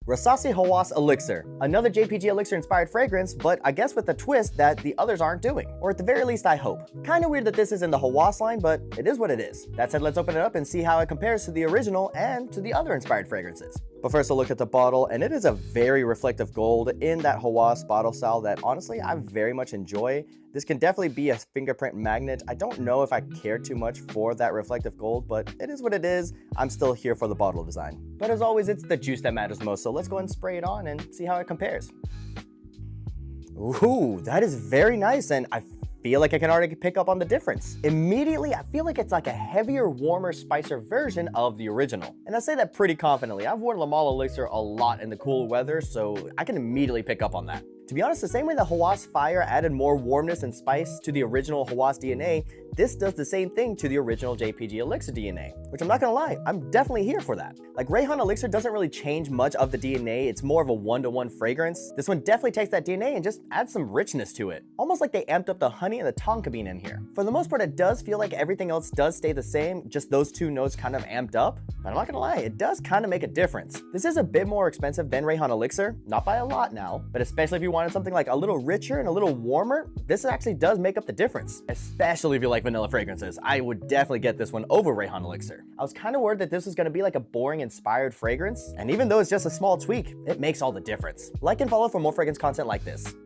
Rasasi Hawas Elixir, another JPG Elixir inspired fragrance, but I guess with a twist that the others aren't doing. Or at the very least, I hope. Kinda weird that this is in the Hawas line, but it is what it is. That said, let's open it up and see how it compares to the original and to the other inspired fragrances. But first, I'll look at the bottle, and it is a very reflective gold in that Hawas bottle style that honestly I very much enjoy. This can definitely be a fingerprint magnet. I don't know if I care too much for that reflective gold, but it is what it is. I'm still here for the bottle design. But as always, it's the juice that matters most, so let's go and spray it on and see how it compares. Ooh, that is very nice, and I feel like I can already pick up on the difference. Immediately, I feel like it's like a heavier, warmer, spicier version of the original. And I say that pretty confidently. I've worn Le Male Elixir a lot in the cool weather, so I can immediately pick up on that. To be honest, the same way the Hawas Fire added more warmness and spice to the original Hawas DNA, this does the same thing to the original JPG Elixir DNA, which I'm not gonna lie, I'm definitely here for that. Like Rayhan Elixir doesn't really change much of the DNA, it's more of a one-to-one fragrance. This one definitely takes that DNA and just adds some richness to it. Almost like they amped up the honey and the tonka bean in here. For the most part, it does feel like everything else does stay the same, just those two notes kind of amped up, but I'm not gonna lie, it does kind of make a difference. This is a bit more expensive than Rayhan Elixir, not by a lot now, but especially if you wanted something like a little richer and a little warmer, this actually does make up the difference. Especially if you like vanilla fragrances, I would definitely get this one over Rayhan Elixir. I was kind of worried that this was going to be like a boring inspired fragrance, and even though it's just a small tweak, it makes all the difference. Like and follow for more fragrance content like this.